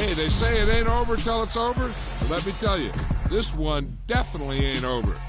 Hey, they say it ain't over till it's over. But let me tell you, this one definitely ain't over.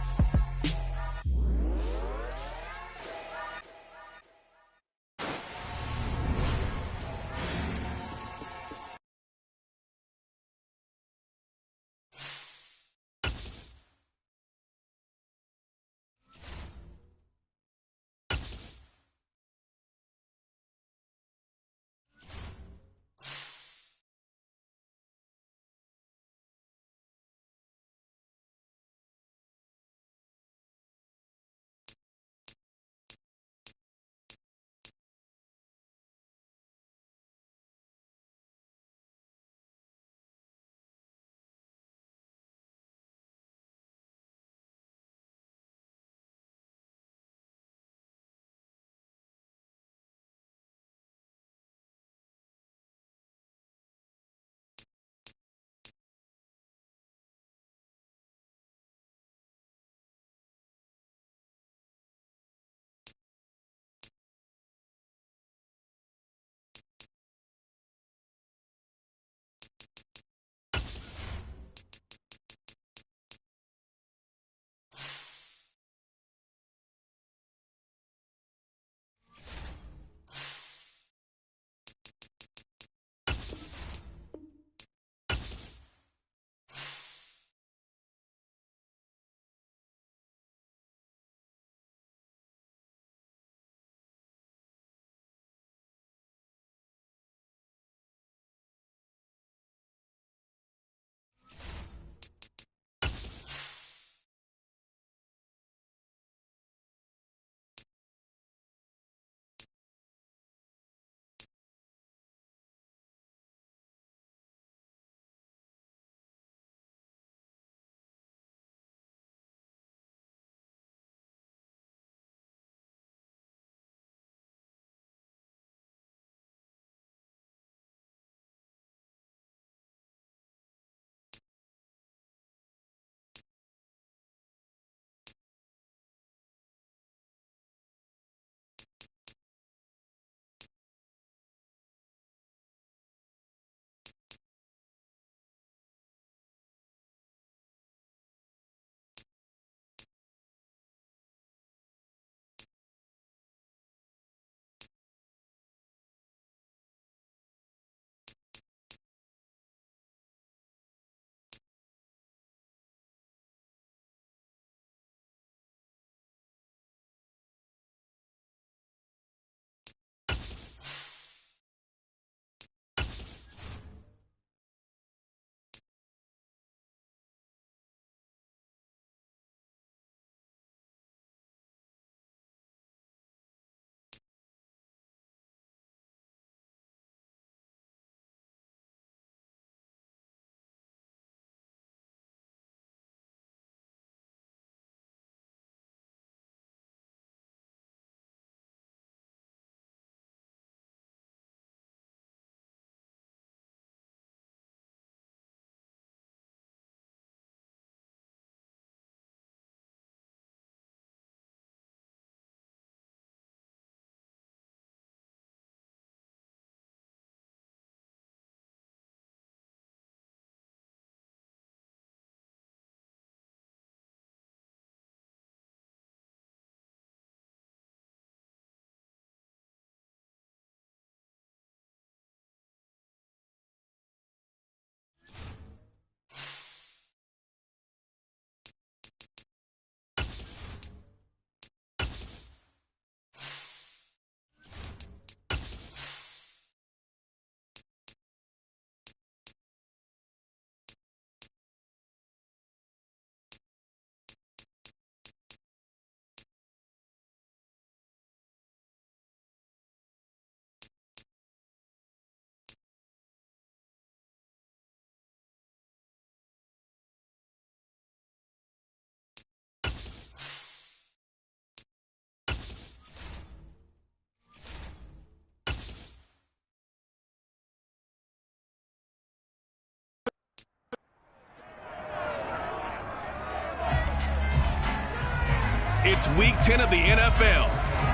It's Week 10 of the NFL.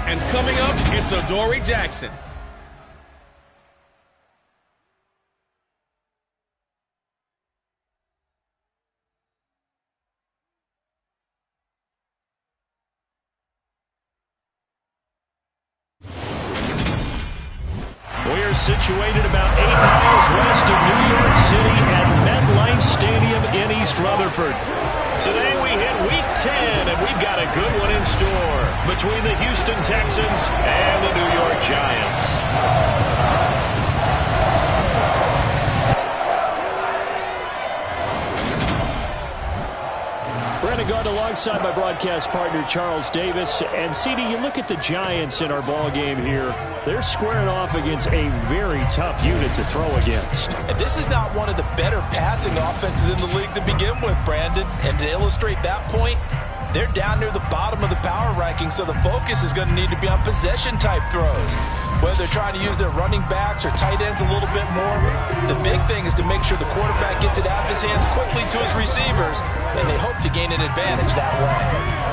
And coming up, it's Adoree Jackson. We're situated about 8 miles west of New York City at MetLife Stadium in East Rutherford. Today we hit Week 10, and we've got a good one in store between the Houston Texans and the New York Giants. Brandon Gaudin alongside my broadcast partner Charles Davis. And CD, you look at the Giants in our ball game here. They're squaring off against a very tough unit to throw against. And this is not one of the better passing offenses in the league to begin with, Brandon. And to illustrate that point, they're down near the bottom of the power ranking, so the focus is going to need to be on possession-type throws. Whether they're trying to use their running backs or tight ends a little bit more, the big thing is to make sure the quarterback gets it out of his hands quickly to his receivers, and they hope to gain an advantage that way.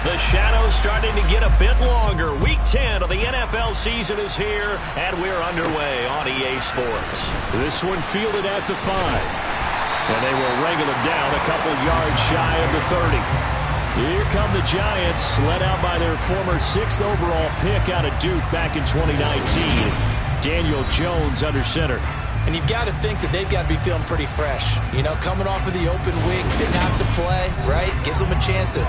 The shadow's starting to get a bit longer. Week 10 of the NFL season is here, and we're underway on EA Sports. This one fielded at the 5. And they will wrangle him down a couple yards shy of the 30. Here come the Giants, led out by their former 6th overall pick out of Duke back in 2019. Daniel Jones under center. And you've got to think that they've got to be feeling pretty fresh. You know, coming off of the open week, didn't have to play, right? Gives them a chance to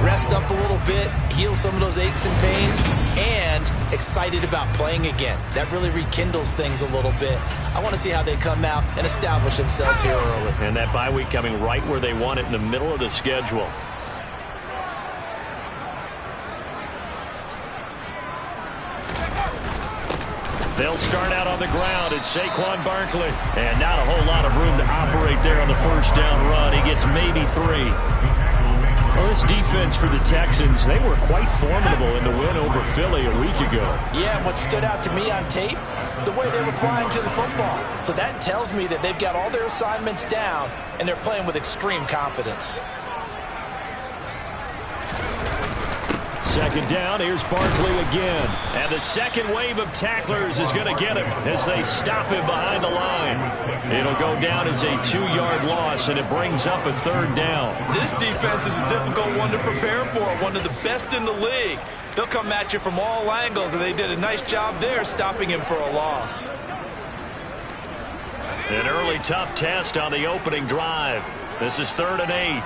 rest up a little bit, heal some of those aches and pains, and excited about playing again. That really rekindles things a little bit. I want to see how they come out and establish themselves here early. And that bye week coming right where they want it, in the middle of the schedule. They'll start out on the ground. It's Saquon Barkley. And not a whole lot of room to operate there on the first down run. He gets maybe 3. Well, this defense for the Texans, they were quite formidable in the win over Philly a week ago. Yeah, and what stood out to me on tape, the way they were flying to the football. So that tells me that they've got all their assignments down, and they're playing with extreme confidence. Second down, here's Barkley again. And the second wave of tacklers is going to get him as they stop him behind the line. It'll go down as a 2-yard loss, and it brings up a 3rd down. This defense is a difficult one to prepare for, one of the best in the league. They'll come at you from all angles, and they did a nice job there stopping him for a loss. An early tough test on the opening drive. This is 3rd and 8.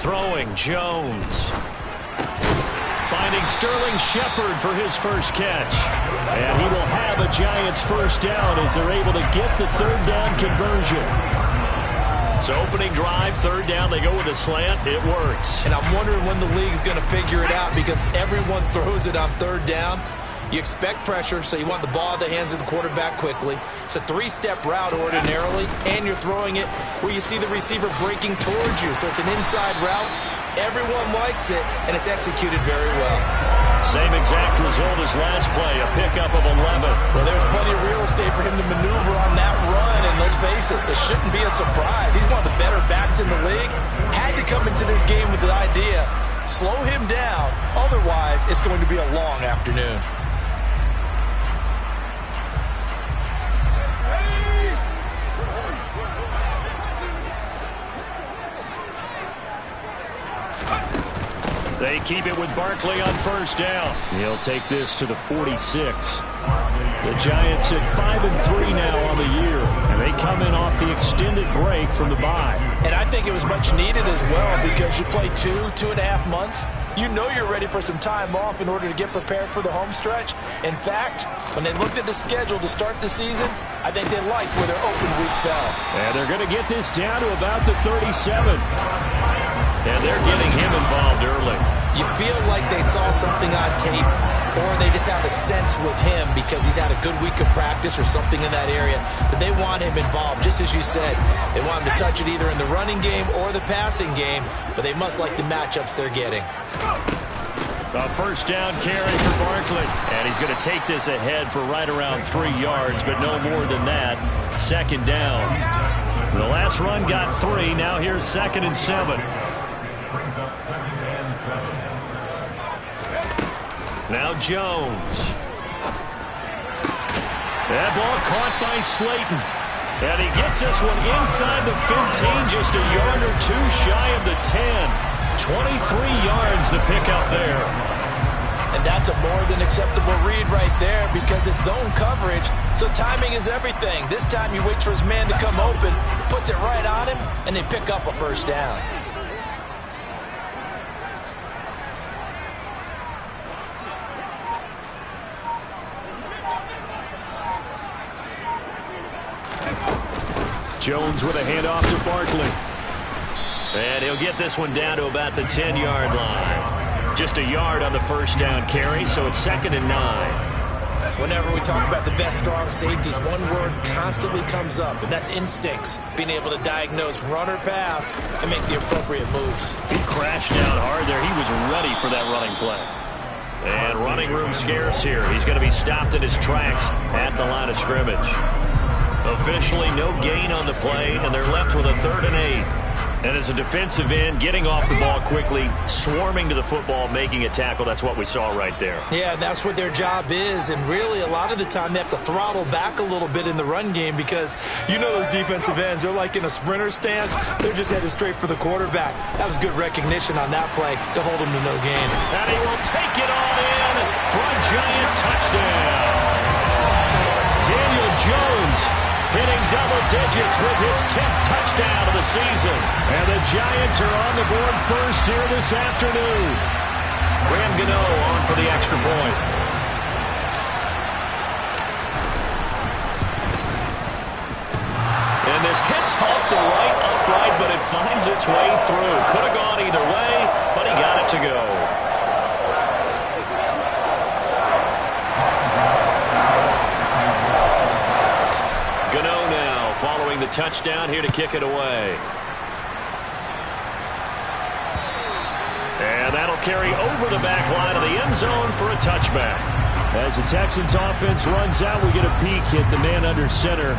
Throwing Jones. Finding Sterling Shepard for his first catch. And he will have a Giants first down as they're able to get the 3rd down conversion. So opening drive, 3rd down, they go with a slant. It works. And I'm wondering when the league's going to figure it out because everyone throws it on 3rd down. You expect pressure, so you want the ball in the hands of the quarterback quickly. It's a 3-step route ordinarily, and you're throwing it where you see the receiver breaking towards you. So it's an inside route. Everyone likes it, and it's executed very well. Same exact result as last play, a pickup of 11. Well, there's plenty of real estate for him to maneuver on that run, and let's face it, this shouldn't be a surprise. He's one of the better backs in the league. Had to come into this game with the idea, slow him down, otherwise it's going to be a long afternoon. They keep it with Barkley on first down. He'll take this to the 46. The Giants at 5-3 now on the year, and they come in off the extended break from the bye. And I think it was much needed as well because you play 2.5 months. You know you're ready for some time off in order to get prepared for the home stretch. In fact, when they looked at the schedule to start the season, I think they liked where their open week fell. And they're going to get this down to about the 37. And they're getting him involved early. You feel like they saw something on tape, or they just have a sense with him because he's had a good week of practice or something in that area that they want him involved. Just as you said, they want him to touch it either in the running game or the passing game, but they must like the matchups they're getting. A first down carry for Barkley. And he's going to take this ahead for right around 3 yards, but no more than that. Second down. The last run got 3. Now here's 2nd and 7. Now Jones. That ball caught by Slayton. And he gets this one inside the 15, just a yard or 2 shy of the 10. 23 yards to pick up there. And that's a more than acceptable read right there because it's zone coverage, so timing is everything. This time he waits for his man to come open, puts it right on him, and they pick up a first down. Jones with a handoff to Barkley. And he'll get this one down to about the 10-yard line. Just a yard on the first down carry, so it's 2nd and 9. Whenever we talk about the best strong safeties, one word constantly comes up, and that's instincts. Being able to diagnose run or pass and make the appropriate moves. He crashed down hard there. He was ready for that running play. And running room scarce here. He's going to be stopped in his tracks at the line of scrimmage. Officially no gain on the play, and they're left with a 3rd and 8. And as a defensive end, getting off the ball quickly, swarming to the football, making a tackle, that's what we saw right there. Yeah, that's what their job is, and really a lot of the time they have to throttle back a little bit in the run game because you know those defensive ends, they're like in a sprinter stance, they're just headed straight for the quarterback. That was good recognition on that play to hold him to no gain. And he will take it all in for a Giant touchdown. Daniel Jones hitting double digits with his 10th touchdown of the season. And the Giants are on the board first here this afternoon. Graham Gano on for the extra point. And this hits off the right upright, but it finds its way through. Could have gone either way, but he got it to go. Gano now following the touchdown here to kick it away. And that'll carry over the back line of the end zone for a touchback. As the Texans offense runs out, we get a peek at the man under center.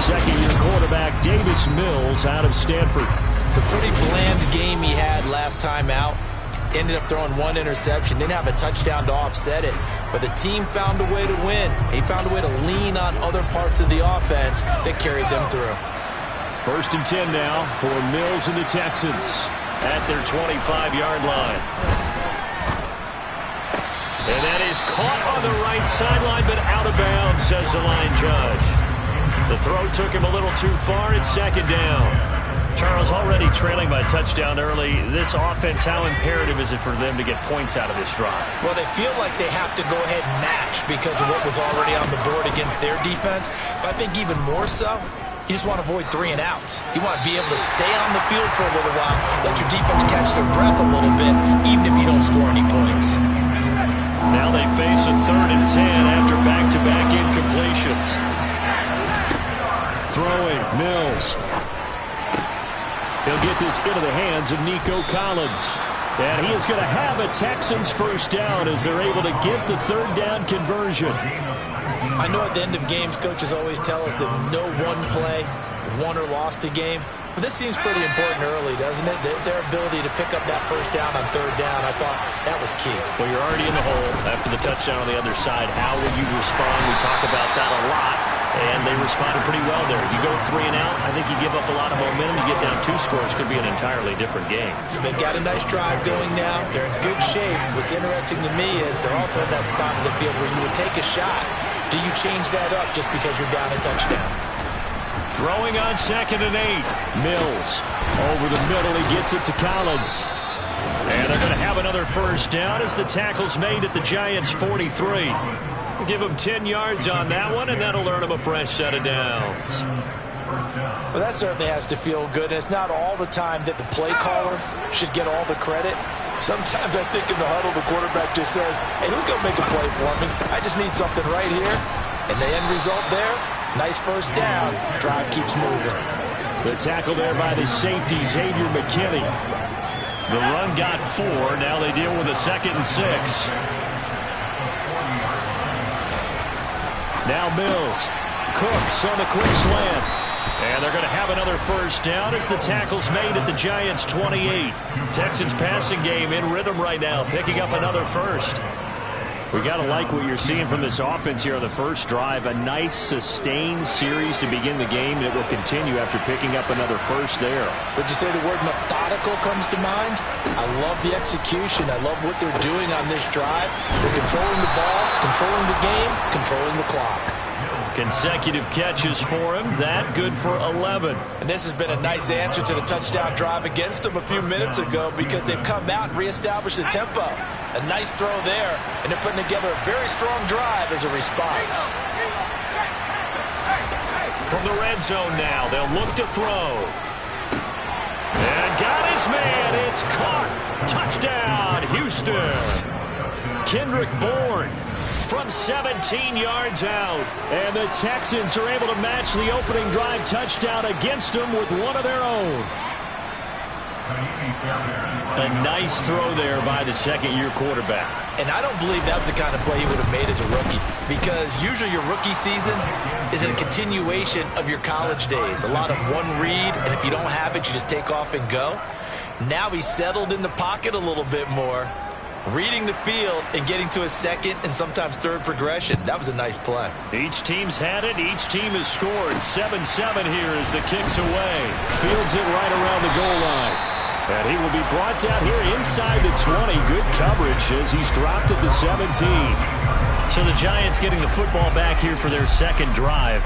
Second-year quarterback Davis Mills out of Stanford. It's a pretty bland game he had last time out. Ended up throwing 1 interception. Didn't have a touchdown to offset it. But the team found a way to win. He found a way to lean on other parts of the offense that carried them through. 1st and 10 now for Mills and the Texans at their 25-yard line. And that is caught on the right sideline, but out of bounds, says the line judge. The throw took him a little too far. It's 2nd down. Charles, already trailing by touchdown early. This offense, how imperative is it for them to get points out of this drive? Well, they feel like they have to go ahead and match because of what was already on the board against their defense. But I think even more so, you just want to avoid 3 and outs. You want to be able to stay on the field for a little while, let your defense catch their breath a little bit, even if you don't score any points. Now they face a 3rd and 10 after back-to-back incompletions. Throwing, Mills. He'll get this into the hands of Nico Collins. And he is going to have a Texans first down as they're able to get the 3rd down conversion. I know at the end of games, coaches always tell us that no one play won or lost a game. But this seems pretty important early, doesn't it? Their ability to pick up that first down on 3rd down, I thought that was key. Well, you're already in the hole after the touchdown on the other side. How will you respond? We talk about that a lot. And they responded pretty well there. You go 3 and out, I think you give up a lot of momentum. You get down 2 scores, could be an entirely different game. So they've got a nice drive going now. They're in good shape. What's interesting to me is they're also in that spot of the field where you would take a shot. Do you change that up just because you're down a touchdown? Throwing on 2nd and 8. Mills over the middle. He gets it to Collins. And they're going to have another first down as the tackle's made at the Giants' 43. Give him 10 yards on that one, and that'll earn him a fresh set of downs. Well, that certainly has to feel good. And it's not all the time that the play caller should get all the credit. Sometimes I think in the huddle, the quarterback just says, hey, who's going to make a play for me? I just need something right here. And the end result there, nice first down. Drive keeps moving. The tackle there by the safety, Xavier McKinney. The run got 4. Now they deal with a 2nd and 6. Now Mills. Cooks on the quick slant. And they're going to have another first down as the tackle's made at the Giants' 28. Texans passing game in rhythm right now, picking up another first. We got to like what you're seeing from this offense here on the first drive. A nice, sustained series to begin the game that will continue after picking up another first there. Would you say the word methodical comes to mind? I love the execution. I love what they're doing on this drive. They're controlling the ball, controlling the game, controlling the clock. Consecutive catches for him. That good for 11. And this has been a nice answer to the touchdown drive against them a few minutes ago because they've come out and reestablished the tempo. A nice throw there, and they're putting together a very strong drive as a response. From the red zone now, they'll look to throw. And got his man. It's caught. Touchdown, Houston. Kendrick Bourne from 17 yards out. And the Texans are able to match the opening drive touchdown against them with one of their own. A nice throw there by the second-year quarterback. And I don't believe that was the kind of play he would have made as a rookie, because usually your rookie season is a continuation of your college days. A lot of one read, and if you don't have it, you just take off and go. Now he's settled in the pocket a little bit more, reading the field and getting to a second and sometimes third progression. That was a nice play. Each team's had it. Each team has scored. 7-7 here as the kick's away. Fields it right around the goal line. And he will be brought down here inside the 20. Good coverage as he's dropped at the 17. So the Giants getting the football back here for their second drive.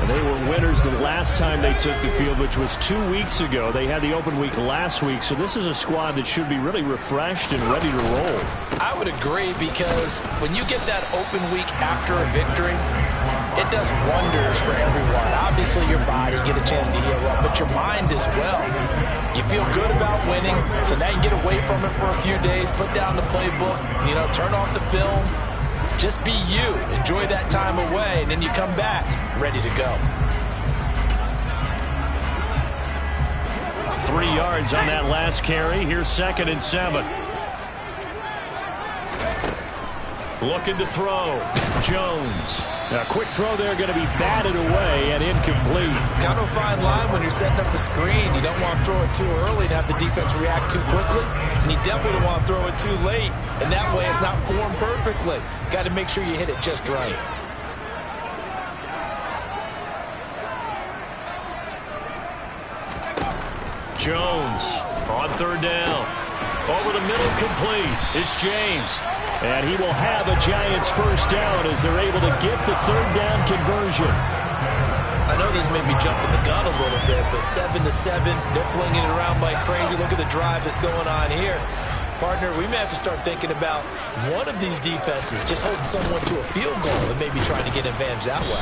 And they were winners the last time they took the field, which was 2 weeks ago. They had the open week last week, so this is a squad that should be really refreshed and ready to roll. I would agree, because when you get that open week after a victory, it does wonders for everyone. Obviously, your body, get a chance to heal up, but your mind as well. You feel good about winning, so now you get away from it for a few days, put down the playbook, turn off the film. Just be you. Enjoy that time away, and then you come back ready to go. 3 yards on that last carry. Here's 2nd and 7. Looking to throw. Jones. A quick throw there, going to be batted away and incomplete. Kind of a fine line when you're setting up the screen. You don't want to throw it too early and have the defense react too quickly. And you definitely don't want to throw it too late. And that way it's not formed perfectly. Got to make sure you hit it just right. Jones on 3rd down. Over the middle, complete. It's James. And he will have a Giants first down as they're able to get the 3rd down conversion. I know this may be jumping the gun a little bit, but 7-7, they're flinging it around like crazy. Look at the drive that's going on here. Partner, we may have to start thinking about one of these defenses just holding someone to a field goal and maybe trying to get an advantage that way.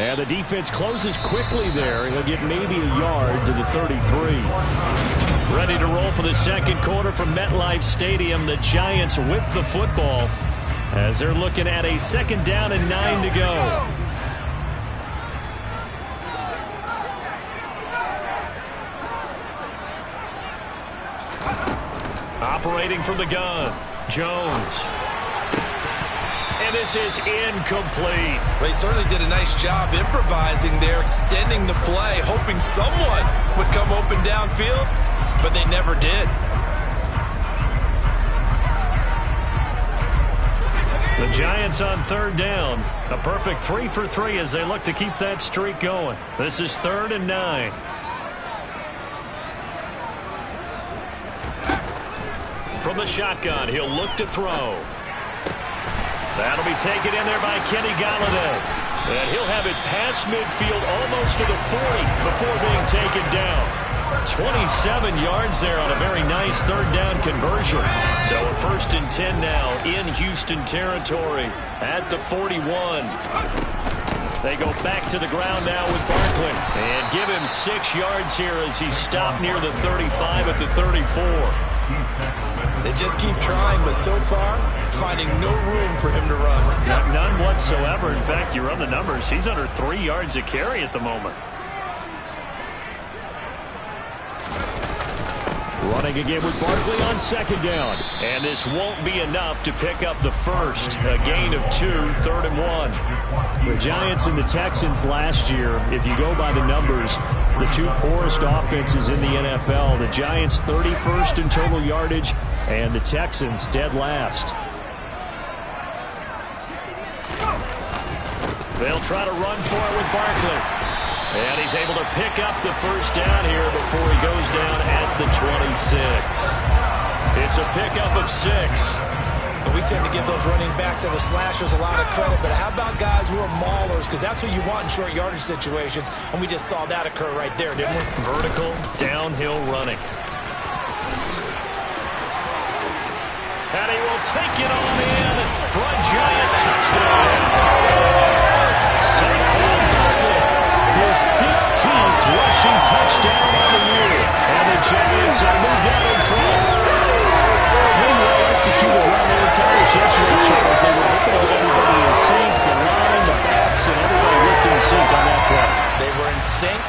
And the defense closes quickly there. He'll get maybe a yard to the 33. Ready to roll for the second quarter from MetLife Stadium. The Giants with the football as they're looking at a 2nd down and 9 to go. Operating from the gun, Jones. And this is incomplete. They certainly did a nice job improvising there, extending the play, hoping someone would come open downfield, but they never did. The Giants on 3rd down. A perfect 3 for 3 as they look to keep that streak going. This is 3rd and 9. From the shotgun, he'll look to throw. That'll be taken in there by Kenny Golladay. And he'll have it past midfield almost to the 40 before being taken down. 27 yards there on a very nice 3rd down conversion. So a 1st and 10 now in Houston territory at the 41. They go back to the ground now with Barkley. And give him 6 yards here as he stopped near the 35 at the 34. They just keep trying, but so far, finding no room for him to run. None whatsoever. In fact, you run the numbers. He's under 3 yards a carry at the moment. Running again with Barkley on second down. And this won't be enough to pick up the first. A gain of 2, 3rd and 1. The Giants and the Texans last year, if you go by the numbers, the two poorest offenses in the NFL. The Giants 31st in total yardage, and the Texans dead last. They'll try to run for it with Barkley. And he's able to pick up the first down here before he goes down at the 26. It's a pickup of 6. We tend to give those running backs and the slashers a lot of credit, but how about guys who are maulers? Because that's what you want in short yardage situations, and we just saw that occur right there, didn't we? Vertical, downhill running. And he will take it on in for a Giant touchdown. Saquon Barkley, his 16th rushing touchdown on the year. And the Giants have moved out in front. Pretty well executed run there. Tell us yesterday, Charles, they were looking to get everybody in sync. The line, the backs, and everybody looked in sync on that play. They were in sync,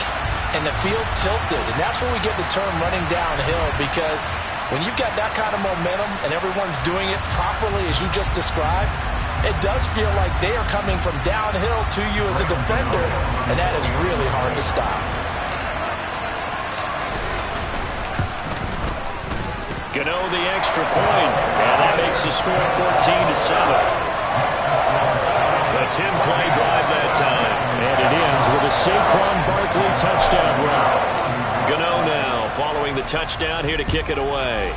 and the field tilted. And that's where we get the term running downhill, because when you've got that kind of momentum and everyone's doing it properly as you just described, it does feel like they are coming from downhill to you as a defender, and that is really hard to stop. Gano the extra point, and that makes the score 14-7. A 10-play drive that time. And it ends with a Saquon Barkley touchdown run. Gano now following the touchdown here to kick it away.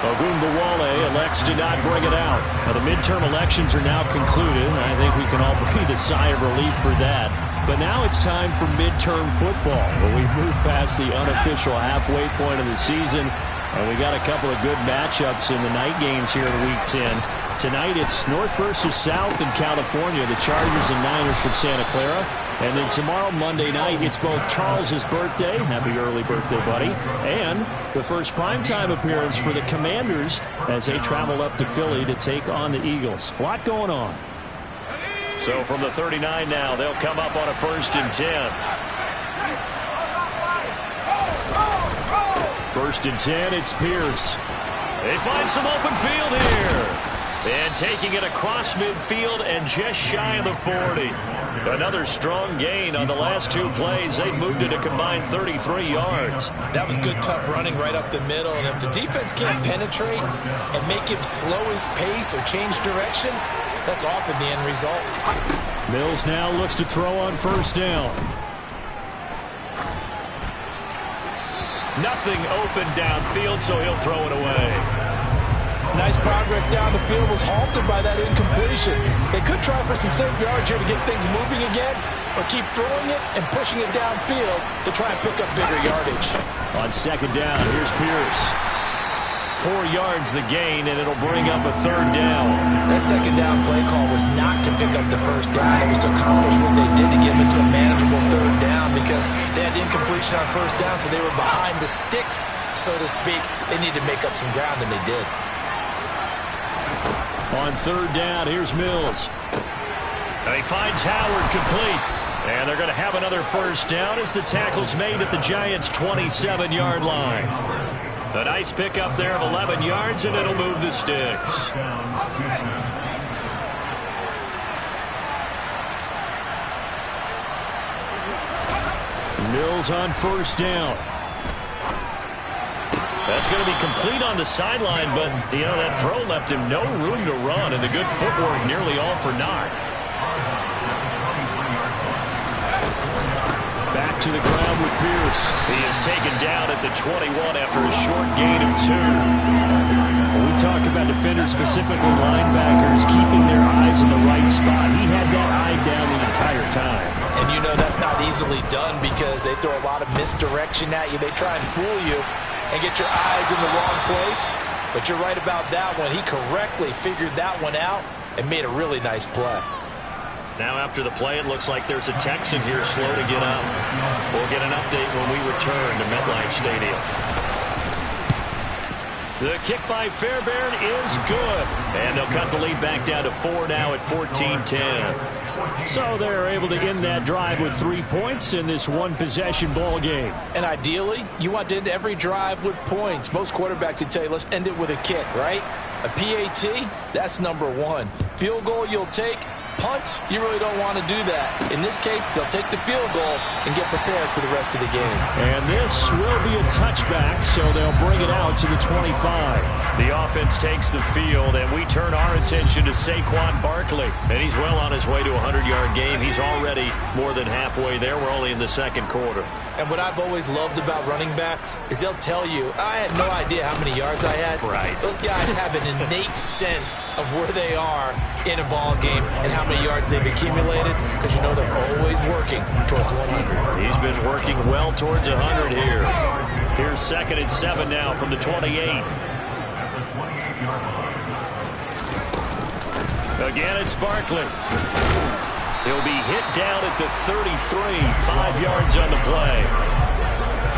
Ogunbowale elects to not bring it out. Now, the midterm elections are now concluded, and I think we can all breathe a sigh of relief for that. But now it's time for midterm football, where we've moved past the unofficial halfway point of the season, and we got a couple of good matchups in the night games here in Week 10. Tonight it's North versus South in California, the Chargers and Niners from Santa Clara. And then tomorrow, Monday night, it's both Charles' birthday, happy early birthday, buddy, and the first primetime appearance for the Commanders as they travel up to Philly to take on the Eagles. A lot going on. So from the 39 now, they'll come up on a 1st and 10. 1st and 10, it's Pierce. They find some open field here. And taking it across midfield and just shy of the 40. Another strong gain on the last 2 plays. They moved it a combined 33 yards. That was good, tough running right up the middle. And if the defense can't penetrate and make him slow his pace or change direction, that's often the end result. Mills now looks to throw on 1st down. Nothing open downfield, so he'll throw it away. Nice progress down the field, was halted by that incompletion. They could try for some safe yards here to get things moving again, or keep throwing it and pushing it downfield to try and pick up bigger yardage. On 2nd down, here's Pierce. 4 yards the gain, and it'll bring up a 3rd down. That 2nd down play call was not to pick up the 1st down. It was to accomplish what they did to get them into a manageable 3rd down, because they had incompletion on 1st down, so they were behind the sticks, so to speak. They needed to make up some ground, and they did. On 3rd down, here's Mills. And he finds Howard complete. And they're going to have another 1st down as the tackle's made at the Giants' 27-yard line. A nice pickup there of 11 yards, and it'll move the sticks. Mills on 1st down. That's going to be complete on the sideline, but, you know, that throw left him no room to run, and the good footwork nearly all for naught. Back to the ground with Pierce. He is taken down at the 21 after a short gain of 2. When we talk about defenders, specifically linebackers, keeping their eyes in the right spot, he had that eye down the entire time. And you know that's not easily done because they throw a lot of misdirection at you. They try and fool you and get your eyes in the wrong place. But you're right about that one. He correctly figured that one out and made a really nice play. Now after the play, it looks like there's a Texan here slow to get up. We'll get an update when we return to MetLife Stadium. The kick by Fairbairn is good. And they'll cut the lead back down to 4 now at 14-10. So they're able to end that drive with 3 points in this one-possession ball game. And ideally, you want to end every drive with points. Most quarterbacks would tell you, let's end it with a kick, right? A PAT, that's number one. Field goal you'll take. Punts, you really don't want to do that. In this case, they'll take the field goal and get prepared for the rest of the game. And this will be a touchback, so they'll bring it out to the 25. The offense takes the field, and we turn our attention to Saquon Barkley. And he's well on his way to a 100-yard game. He's already more than halfway there. We're only in the second quarter. And what I've always loved about running backs is they'll tell you, I had no idea how many yards I had. Right. Those guys have an innate sense of where they are in a ball game and how many yards they've accumulated, because you know they're always working towards 100. He's been working well towards 100 here. Here's 2nd and 7 now from the 28. Again, it's Barkley. He'll be hit down at the 33, 5 yards on the play.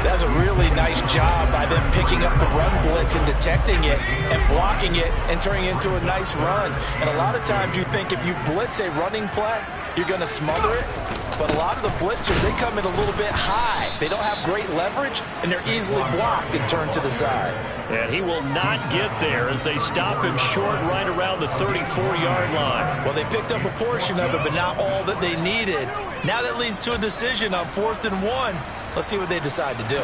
That's a really nice job by them picking up the run blitz and detecting it and blocking it and turning it into a nice run. And a lot of times you think if you blitz a running play, you're going to smother it. But a lot of the blitzers, they come in a little bit high. They don't have great leverage, and they're easily blocked and turned to the side. And he will not get there as they stop him short right around the 34-yard line. Well, they picked up a portion of it, but not all that they needed. Now that leads to a decision on 4th and 1. Let's see what they decide to do.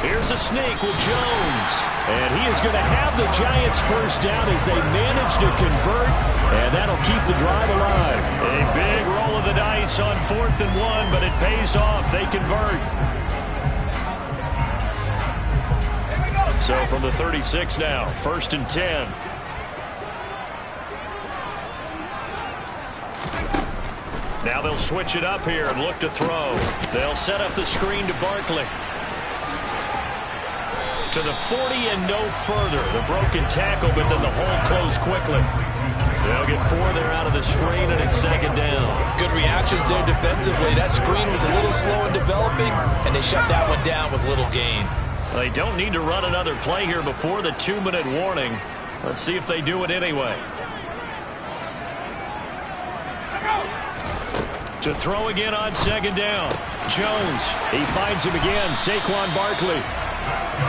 Here's a sneak with Jones. And he is going to have the Giants first down as they manage to convert. And that'll keep the drive alive. A big roll of the dice on 4th and 1, but it pays off. They convert. So from the 36 now, 1st and 10. Now they'll switch it up here and look to throw. They'll set up the screen to Barkley. To the 40 and no further. The broken tackle, but then the hole closed quickly. They'll get 4 there out of the screen, and it's 2nd down. Good reactions there defensively. That screen was a little slow in developing, and they shut that one down with little gain. They don't need to run another play here before the 2-minute warning. Let's see if they do it anyway. To throw again on 2nd down. Jones, he finds him again. Saquon Barkley.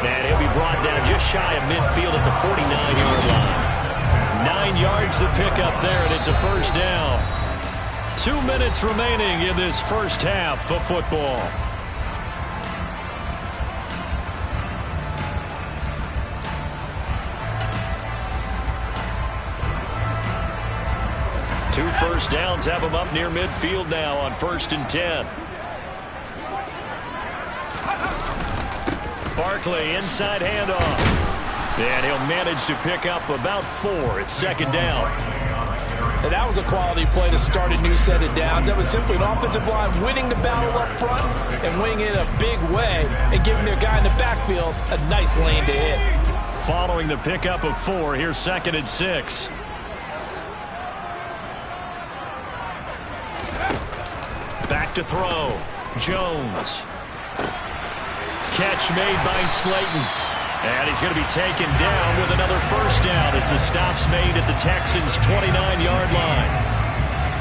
And he'll be brought down just shy of midfield at the 49-yard line. 9 yards to pick up there, and it's a 1st down. 2 minutes remaining in this first half of football. Two first downs have them up near midfield now on 1st and 10. Barkley, inside handoff. And he'll manage to pick up about 4. It's 2nd down. And that was a quality play to start a new set of downs. That was simply an offensive line winning the battle up front and winning it a big way and giving their guy in the backfield a nice lane to hit. Following the pickup of 4, here's 2nd and 6. Back to throw. Jones. Catch made by Slayton. And he's going to be taken down with another 1st down as the stop's made at the Texans' 29-yard line.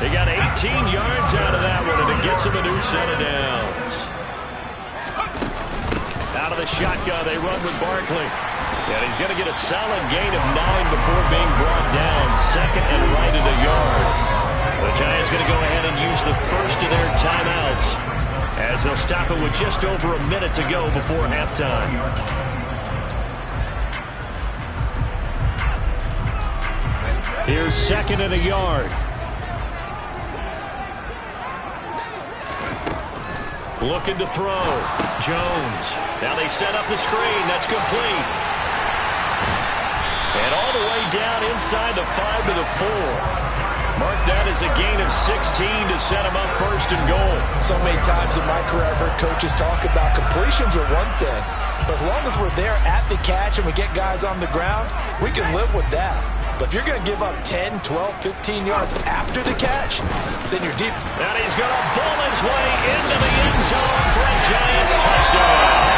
They got 18 yards out of that one, and it gets them a new set of downs. Out of the shotgun, they run with Barkley. And he's going to get a solid gain of 9 before being brought down. 2nd and right at a yard. The Giants going to go ahead and use the first of their timeouts as they'll stop it with just over a minute to go before halftime. Here's 2nd and a yard. Looking to throw. Jones. Now they set up the screen. That's complete. And all the way down inside the 5 to the 4. Mark that as a gain of 16 to set him up 1st and goal. So many times in my career I've heard coaches talk about completions are one thing. But as long as we're there at the catch and we get guys on the ground, we can live with that. But if you're going to give up 10, 12, 15 yards after the catch, then you're deep. And he's going to bull his way into the end zone for a Giants touchdown.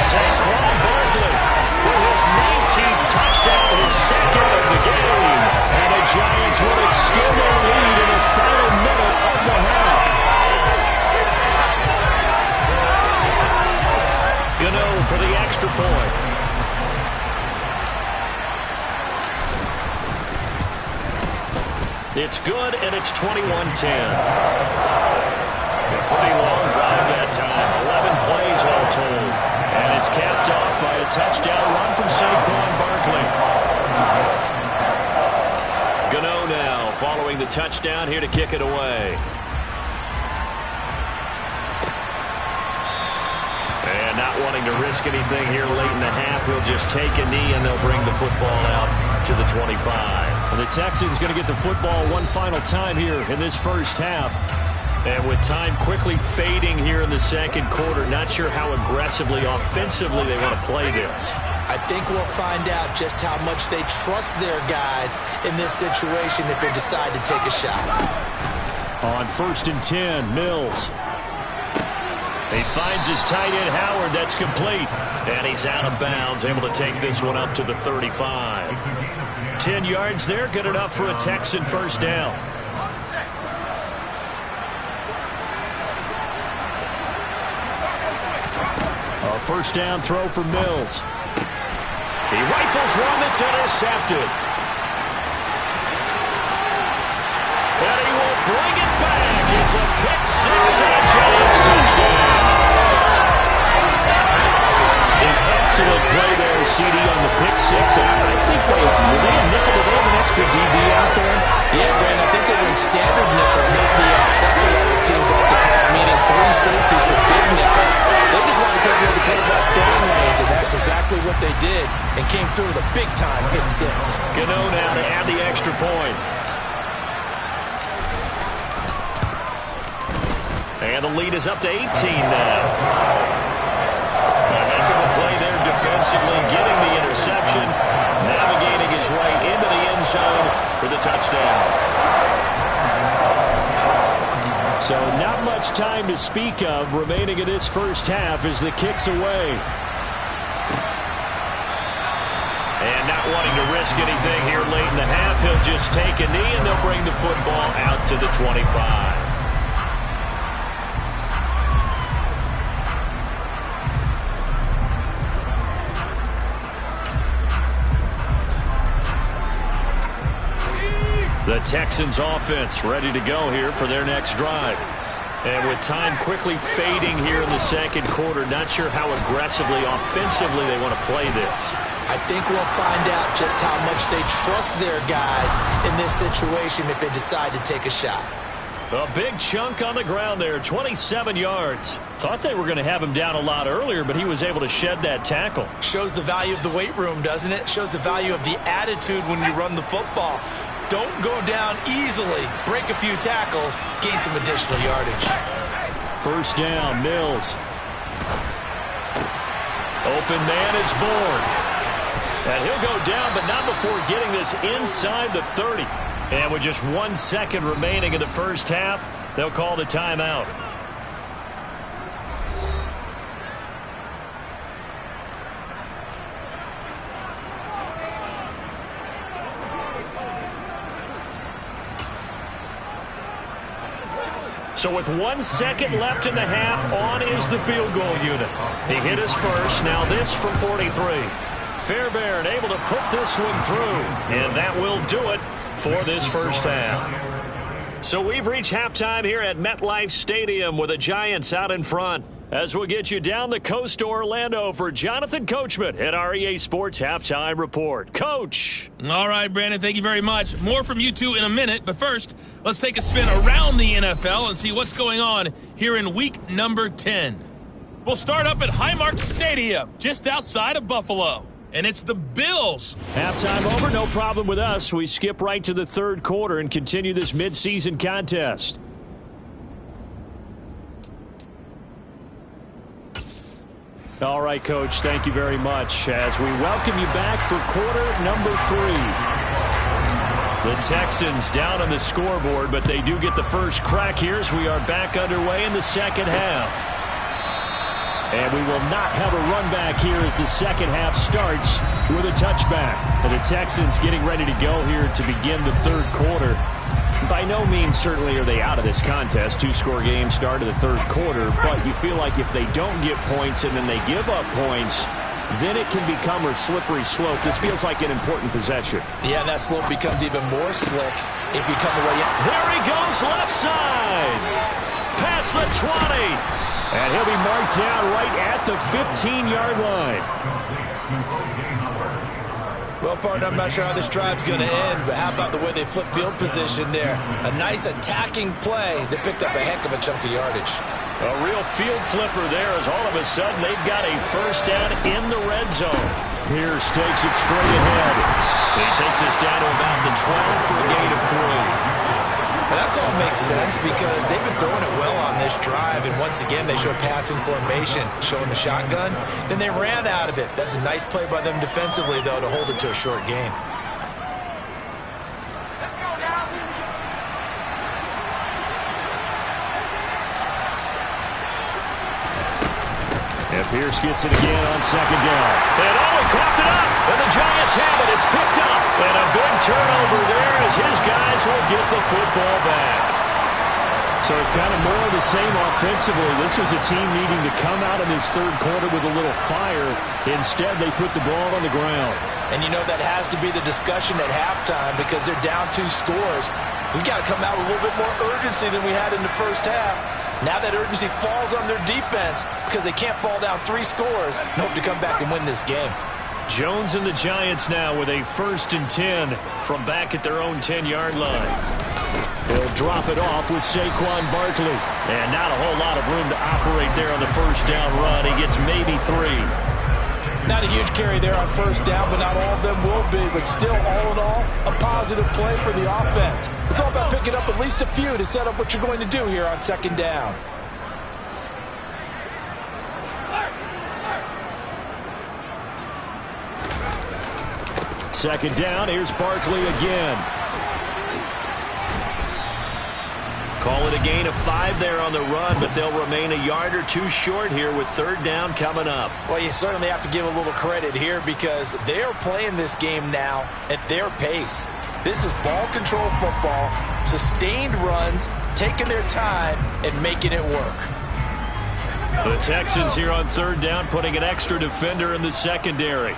Saquon Barkley with his 19th touchdown, his second of the game. And the Giants will extend their lead in the final minute of the half. Gano for the extra point. It's good, and it's 21-10. A pretty long drive that time. 11 plays all told. And it's capped off by a touchdown run from Saquon Barkley. Gano now following the touchdown here to kick it away. And not wanting to risk anything here late in the half, he'll just take a knee and they'll bring the football out to the 25. And the Texans going to get the football one final time here in this first half. And with time quickly fading here in the second quarter, not sure how aggressively, offensively they want to play this. I think we'll find out just how much they trust their guys in this situation if they decide to take a shot. On 1st and 10, Mills. He finds his tight end, Howard. That's complete. And he's out of bounds, able to take this one up to the 35. 10 yards there, good enough for a Texan first down. A first down throw for Mills. He rifles one that's intercepted. And he will bring it back. It's a pick six and a Giants touchdown. An excellent play there, CD, on the pick six. I think, were they a nickel? Did they have an extra DB out there? Yeah, Brandon, I think they were in standard nickel. Maybe that's what all those teams like to call it, meaning 3 safeties with big nickel. They just want to take away the quarterback staying lanes, and that's exactly what they did and came through with a big-time pick six. Gano now to add the extra point. And the lead is up to 18 now. A heck of a play there defensively, getting the interception, navigating his way into the end zone for the touchdown. So not much time to speak of remaining in this first half as the kick's away. And not wanting to risk anything here late in the half, he'll just take a knee and they'll bring the football out to the 25. The Texans offense ready to go here for their next drive. And with time quickly fading here in the second quarter, not sure how aggressively, offensively they want to play this. I think we'll find out just how much they trust their guys in this situation if they decide to take a shot. A big chunk on the ground there, 27 yards. Thought they were going to have him down a lot earlier, but he was able to shed that tackle. Shows the value of the weight room, doesn't it? Shows the value of the attitude when you run the football. Don't go down easily. Break a few tackles, gain some additional yardage. First down, Mills. Open man is born. And he'll go down, but not before getting this inside the 30. And with just 1 second remaining in the first half, they'll call the timeout. So with 1 second left in the half, on is the field goal unit. He hit his first, now this from 43. Fairbairn able to put this one through, and that will do it for this first half. So we've reached halftime here at MetLife Stadium with the Giants out in front. As we'll get you down the coast to Orlando for Jonathan Coachman at our EA Sports Halftime Report. Coach! All right, Brandon, thank you very much. More from you two in a minute, but first, let's take a spin around the NFL and see what's going on here in week number 10. We'll start up at Highmark Stadium, just outside of Buffalo. And it's the Bills. Halftime over, no problem with us. We skip right to the third quarter and continue this midseason contest. All right, Coach, thank you very much as we welcome you back for quarter number 3. The Texans down on the scoreboard, but they do get the first crack here as we are back underway in the second half. And we will not have a run back here as the second half starts with a touchback. And the Texans getting ready to go here to begin the third quarter. By no means certainly are they out of this contest. 2-score game start of the third quarter. But you feel like if they don't get points and then they give up points, then it can become a slippery slope. This feels like an important possession. Yeah, that slope becomes even more slick if you come away. There he goes, left side. Past the 20. And he'll be marked down right at the 15-yard line. Well, partner, I'm not sure how this drive's going to end, but how about the way they flip field position there? A nice attacking play that picked up a heck of a chunk of yardage. A real field flipper there as all of a sudden they've got a first down in the red zone. Pierce takes it straight ahead. He takes us down to about the 12 for a gain of 3. Well, that call makes sense because they've been throwing it well on this drive, and once again they show passing formation, showing the shotgun. Then they ran out of it. That's a nice play by them defensively, though, to hold it to a short gain. And Pierce gets it again on second down. And he coughed it up. And the Giants have it. It's picked up. And a big turnover there as his guys will get the football back. So it's kind of more of the same offensively. This was a team needing to come out in this third quarter with a little fire. Instead, they put the ball on the ground. And you know that has to be the discussion at halftime because they're down 2 scores. We got to come out with a little bit more urgency than we had in the first half. Now that urgency falls on their defense because they can't fall down 3 scores and hope to come back and win this game. Jones and the Giants now with a 1st and 10 from back at their own 10-yard line. He'll drop it off with Saquon Barkley. And not a whole lot of room to operate there on the first down run. He gets maybe 3. Not a huge carry there on first down, but not all of them will be. But still, all in all, a positive play for the offense. It's all about picking up at least a few to set up what you're going to do here on second down. Second down, here's Barkley again. Call it a gain of 5 there on the run, but they'll remain a yard or 2 short here with third down coming up. Well, you certainly have to give a little credit here because they are playing this game now at their pace. This is ball control football, sustained runs, taking their time, and making it work. The Texans here on third down putting an extra defender in the secondary.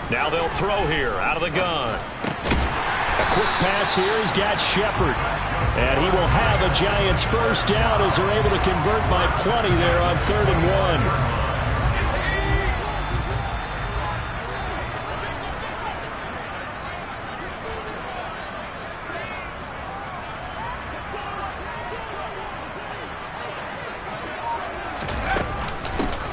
Now they'll throw here out of the gun. A quick pass here. He's got Shepard. And he will have a Giants first down as they're able to convert by plenty there on 3rd and 1.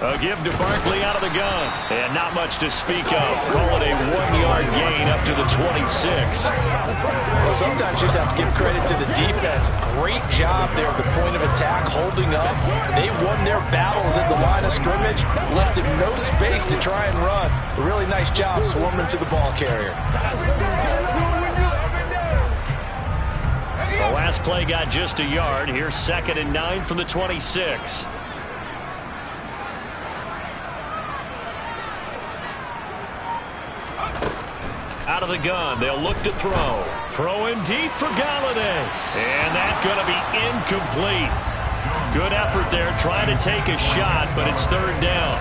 A give to Barkley out of the gun. And not much to speak of. Call it a 1-yard gain up to the 26. Well, sometimes you just have to give credit to the defense. Great job there at the point of attack, holding up. They won their battles at the line of scrimmage, left them no space to try and run. A really nice job swarming to the ball carrier. The last play got just a yard. Here's 2nd and 9 from the 26. Out of the gun, they'll look to throw. Throwing deep for Galladay. And that's going to be incomplete. Good effort there, trying to take a shot, but it's 3rd down.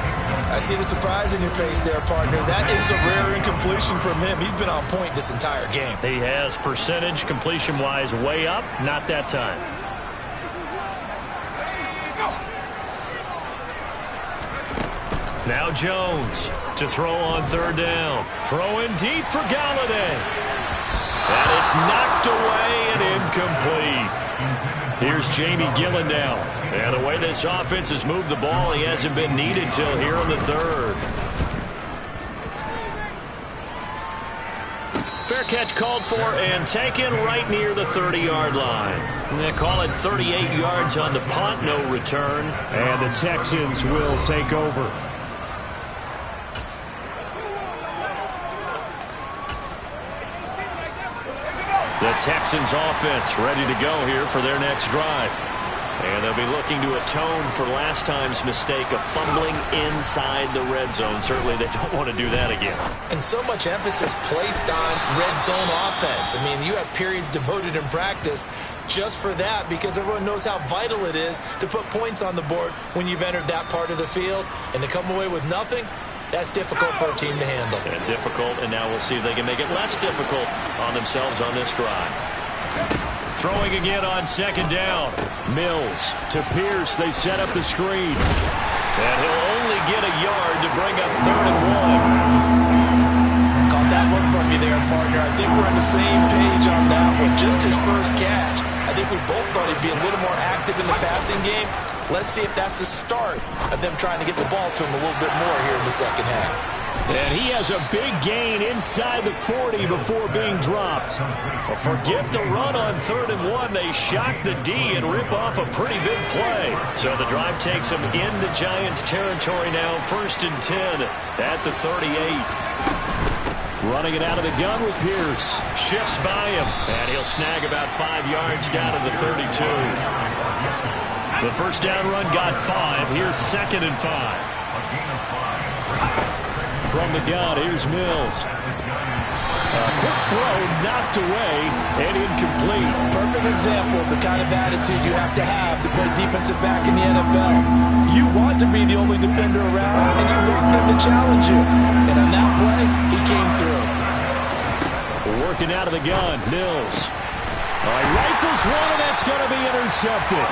I see the surprise in your face there, partner. That is a rare incompletion from him. He's been on point this entire game. He has percentage completion-wise way up, not that time. Now Jones to throw on 3rd down. Throwing deep for Galladay. And it's knocked away and incomplete. Here's Jamie Gillen now. And the way this offense has moved the ball, he hasn't been needed till here in the 3rd. Fair catch called for and taken right near the 30-yard line. They call it 38 yards on the punt, no return. And the Texans will take over. The Texans offense ready to go here for their next drive. And they'll be looking to atone for last time's mistake of fumbling inside the red zone. Certainly they don't want to do that again. And so much emphasis placed on red zone offense. I mean, you have periods devoted in practice just for that because everyone knows how vital it is to put points on the board when you've entered that part of the field. And to come away with nothing, that's difficult for a team to handle. And difficult, and now we'll see if they can make it less difficult on themselves on this drive. Throwing again on second down. Mills To Pierce, they set up the screen. And he'll only get a yard to bring up 3rd and 1. Caught that one from you there, partner. I think we're on the same page on that one. Just his first catch. I think we both thought he'd be a little more active in the passing game. Let's see if that's the start of them trying to get the ball to him a little bit more here in the second half. And he has a big gain inside the 40 before being dropped. Well, forget the run on 3rd and 1. They shock the D and rip off a pretty big play. So the drive takes them into Giants territory now. 1st and 10 at the 38. Running it out of the gun with Pierce. Shifts by him, and he'll snag about 5 yards down to the 32. The first down run got 5. Here's 2nd and 5. From the gun, here's Mills. A quick throw knocked away and incomplete. Perfect example of the kind of attitude you have to play defensive back in the NFL. You want to be the only defender around, and you want them to challenge you. And on that play, he came through. Working out of the gun, Mills. Rifles one, and that's going to be intercepted.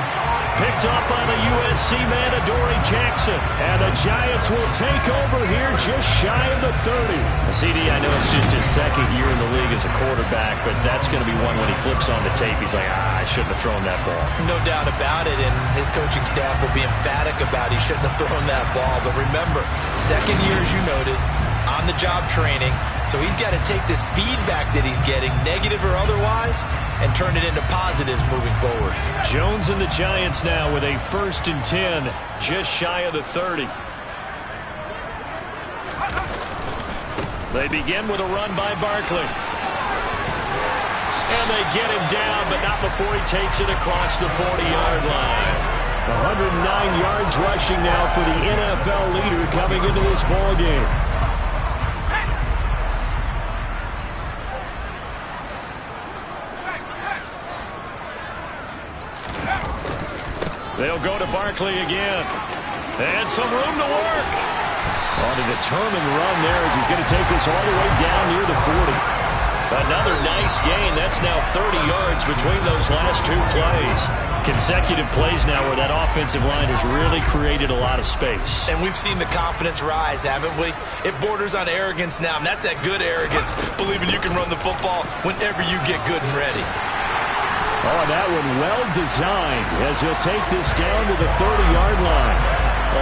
Picked up by the USC man, Adoree Jackson. And the Giants will take over here just shy of the 30. CD, I know it's just his 2nd year in the league as a quarterback, but that's going to be one when he flips on the tape. He's like, I shouldn't have thrown that ball. No doubt about it, and his coaching staff will be emphatic about he shouldn't have thrown that ball. But remember, 2nd year, as you noted, on-the-job training. So he's got to take this feedback that he's getting, negative or otherwise, and turn it into positives moving forward. Jones and the Giants now with a 1st and 10, just shy of the 30. They begin with a run by Barkley. And they get him down, but not before he takes it across the 40-yard line. 109 yards rushing now for the NFL leader coming into this ballgame. They'll go to Barkley again. And some room to work. On a determined run there as he's going to take this all the way down near the 40. Another nice gain. That's now 30 yards between those last 2 plays. Consecutive plays now where that offensive line has really created a lot of space. And we've seen the confidence rise, haven't we? It borders on arrogance now, and that's that good arrogance, believing you can run the football whenever you get good and ready. Oh, that one well designed as he'll take this down to the 30-yard line.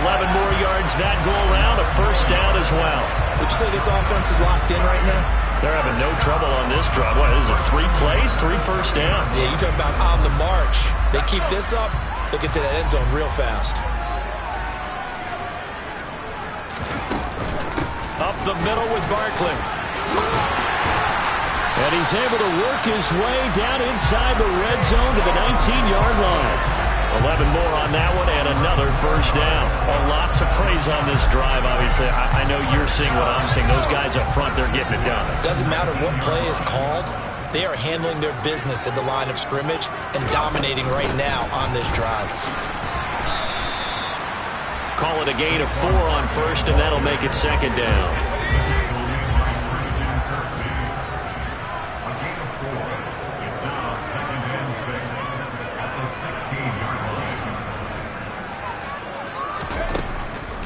11 more yards that go around, a 1st down as well. Would you say this offense is locked in right now? They're having no trouble on this drive. What, is it 3 plays, 3 first downs? Yeah, you talk about on the march. They keep this up, they'll get to that end zone real fast. Up the middle with Barkley. And he's able to work his way down inside the red zone to the 19-yard line. 11 more on that one and another 1st down. Well, lots of praise on this drive, obviously. I know you're seeing what I'm seeing. Those guys up front, they're getting it done. Doesn't matter what play is called. They are handling their business at the line of scrimmage and dominating right now on this drive. Call it a gain of 4 on 1st, and that'll make it 2nd down.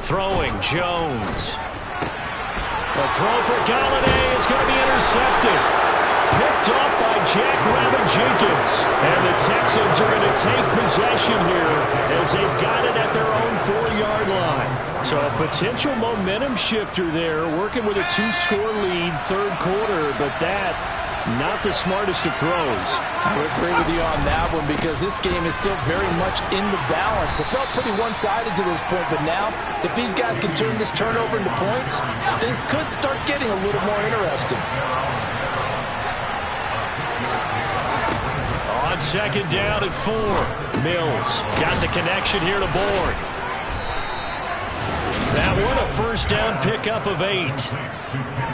Throwing, Jones. The throw for Galladay is going to be intercepted. Picked off by Jack Rabbit Jenkins. And the Texans are going to take possession here as they've got it at their own 4-yard line. So a potential momentum shifter there, working with a 2-score lead, 3rd quarter, but that not the smartest of throws. I would agree with you on that one because this game is still very much in the balance. It felt pretty one-sided to this point, but now if these guys can turn this turnover into points, things could start getting a little more interesting. On second down and 4. Mills got the connection here to Bourne. That one a first down pickup of 8.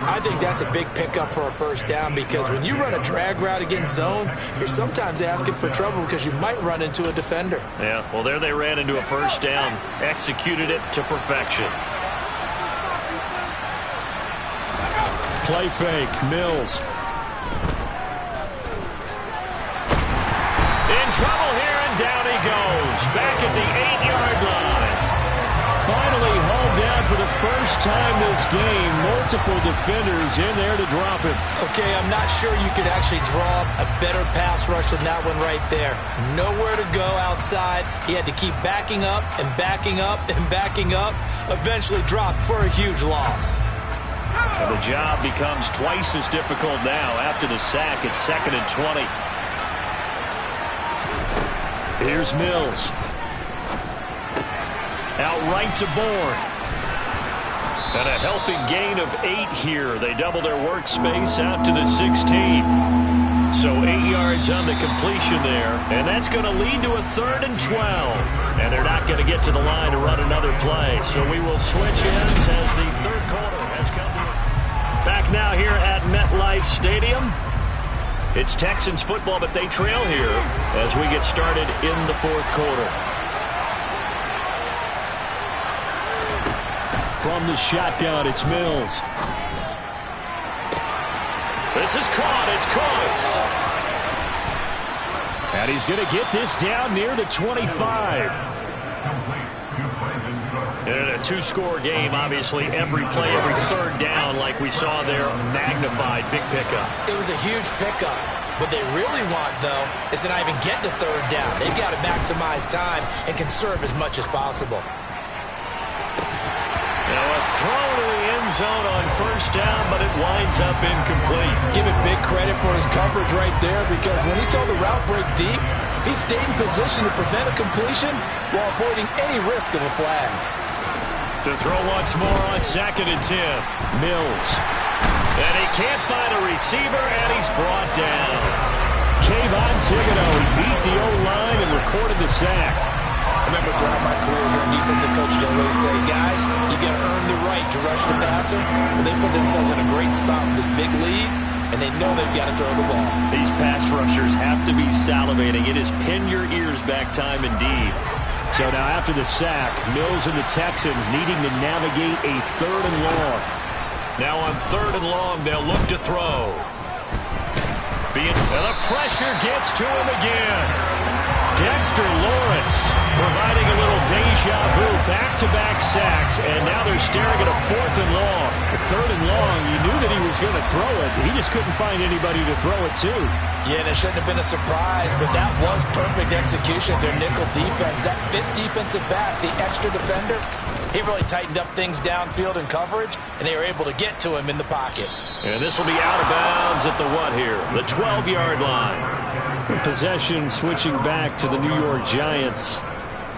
I think that's a big pickup for a first down because when you run a drag route against zone, you're sometimes asking for trouble because you might run into a defender. Yeah, well, there they ran into a first down. Executed it to perfection. Play fake. Mills. In trouble here, and down he goes. Back at the 8-yard line. Finally hauled down for the first time this game. Multiple defenders in there to drop him. Okay, I'm not sure you could actually draw a better pass rush than that one right there. Nowhere to go outside. He had to keep backing up and backing up and backing up. Eventually dropped for a huge loss. And the job becomes twice as difficult now after the sack. It's 2nd and 20. Here's Mills. Out right to Bourne. And a healthy gain of 8 here. They double their workspace out to the 16. So 8 yards on the completion there. And that's going to lead to a 3rd and 12. And they're not going to get to the line to run another play. So we will switch ends as the third quarter has come to us. Back now here at MetLife Stadium. It's Texans football, but they trail here as we get started in the 4th quarter. From the shotgun, it's Mills. This is caught. It's Cooks. And he's going to get this down near the 25. In a 2-score game, obviously, every play, every third down, like we saw there, magnified. Big pickup. It was a huge pickup. What they really want, though, is to not even get to 3rd down. They've got to maximize time and conserve as much as possible. Now a throw to the end zone on first down, but it winds up incomplete. Give it big credit for his coverage right there because when he saw the route break deep, he stayed in position to prevent a completion while avoiding any risk of a flag. To throw once more on 2nd and 10. Mills. And he can't find a receiver, and he's brought down. Kayvon Thibodeaux beat the O-line and recorded the sack. I remember throughout my career here in defensive coaches always say, guys, you got to earn the right to rush the passer. Well, they put themselves in a great spot with this big lead, and they know they've got to throw the ball. These pass rushers have to be salivating. It is pin your ears back time indeed. So now after the sack, Mills and the Texans needing to navigate a 3rd and long. Now on 3rd and long, they'll look to throw. And the pressure gets to him again. Dexter Lawrence providing a little deja vu, back-to-back sacks, and now they're staring at a 4th and long. The 3rd and long, you knew that he was going to throw it. He just couldn't find anybody to throw it to. Yeah, and it shouldn't have been a surprise, but that was perfect execution of their nickel defense. That 5th defensive back, the extra defender, he really tightened up things downfield in coverage, and they were able to get to him in the pocket. And this will be out of bounds at the what here? The 12-yard line. Possession switching back to the New York Giants.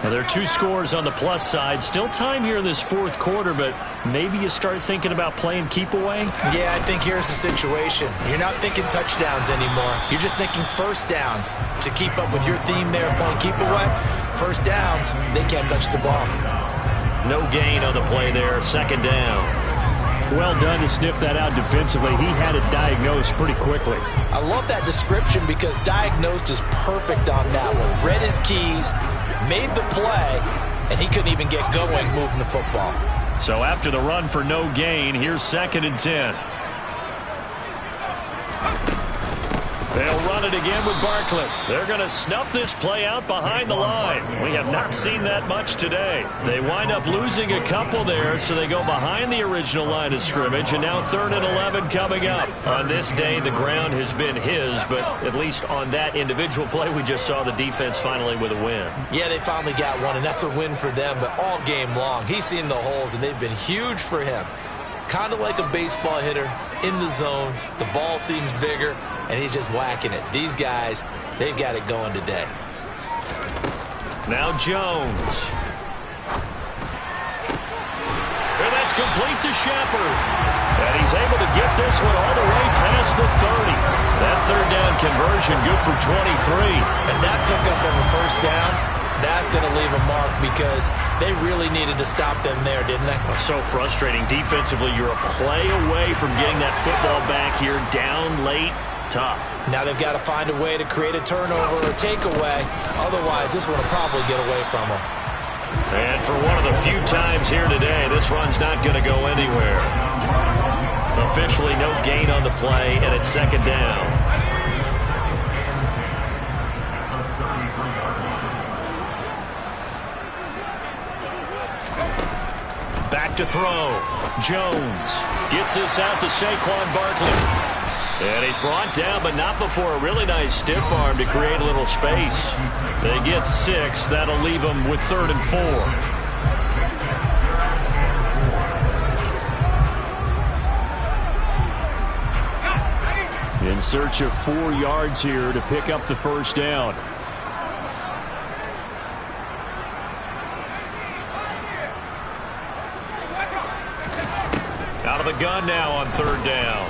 Now, there are 2 scores on the plus side. Still time here in this 4th quarter, but maybe you start thinking about playing keep away? Yeah, I think here's the situation. You're not thinking touchdowns anymore. You're just thinking first downs. To keep up with your theme there, playing keep away, first downs, they can't touch the ball. No gain on the play there, 2nd down. Well done to sniff that out defensively. He had it diagnosed pretty quickly. I love that description because diagnosed is perfect on that one. Read his keys, made the play, and he couldn't even get going moving the football. So after the run for no gain, here's 2nd and 10. They'll run it again with Barkley. They're going to snuff this play out behind the line. We have not seen that much today. They wind up losing a couple there, so they go behind the original line of scrimmage, and now 3rd and 11 coming up. On this day, the ground has been his, but at least on that individual play, we just saw the defense finally with a win. Yeah, they finally got one, and that's a win for them, but all game long, he's seen the holes, and they've been huge for him. Kind of like a baseball hitter in the zone. The ball seems bigger, and he's just whacking it. These guys, they've got it going today. Now Jones. And that's complete to Shepard. And he's able to get this one all the way past the 30. That third down conversion good for 23. And that pickup of a first down, that's going to leave a mark because they really needed to stop them there, didn't they? So frustrating. Defensively, you're a play away from getting that football back here down late. Tough. Now they've got to find a way to create a turnover or takeaway. Otherwise, this one will probably get away from them. And for one of the few times here today, this run's not going to go anywhere. Officially no gain on the play, and it's second down. Back to throw. Jones gets this out to Saquon Barkley. And he's brought down, but not before a really nice stiff arm to create a little space. They get 6. That'll leave them with 3rd and 4. In search of 4 yards here to pick up the first down. Out of the gun now on 3rd down.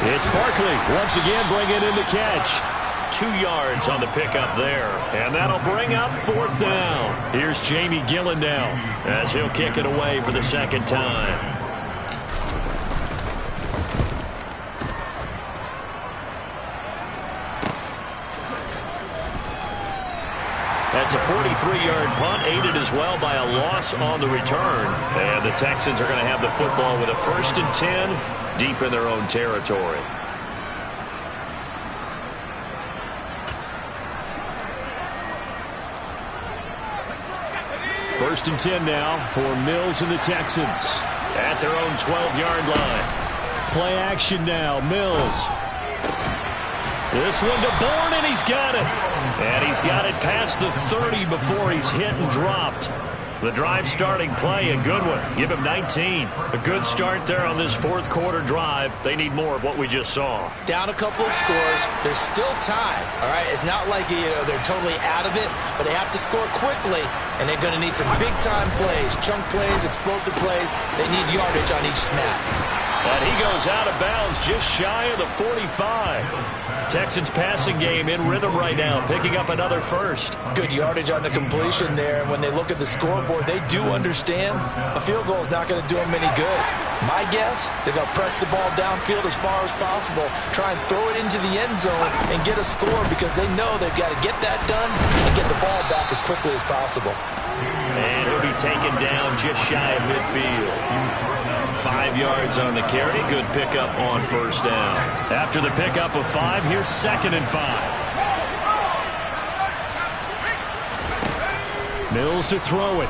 It's Barkley once again bringing in the catch. 2 yards on the pickup there. And that'll bring up 4th down. Here's Jamie Gillen now as he'll kick it away for the second time. That's a 43-yard punt, aided as well by a loss on the return. And the Texans are going to have the football with a 1st and 10 deep in their own territory. First and 10 now for Mills and the Texans at their own 12-yard line. Play action now. Mills. This one to Bourne, and he's got it. And he's got it past the 30 before he's hit and dropped. The drive starting play, a good one. Give him 19. A good start there on this 4th quarter drive. They need more of what we just saw. Down a couple of scores. There's still time, all right? It's not like they're totally out of it, but they have to score quickly, and they're going to need some big-time plays, chunk plays, explosive plays. They need yardage on each snap. And he goes out of bounds just shy of the 45. Texans passing game in rhythm right now, picking up another first. Good yardage on the completion there, and when they look at the scoreboard, they do understand a field goal is not going to do them any good. My guess, they're going to press the ball downfield as far as possible, try and throw it into the end zone and get a score because they know they've got to get that done and get the ball back as quickly as possible. And he'll be taken down just shy of midfield. 5 yards on the carry. Good pickup on first down. After the pickup of 5, here's 2nd and 5. Mills to throw it.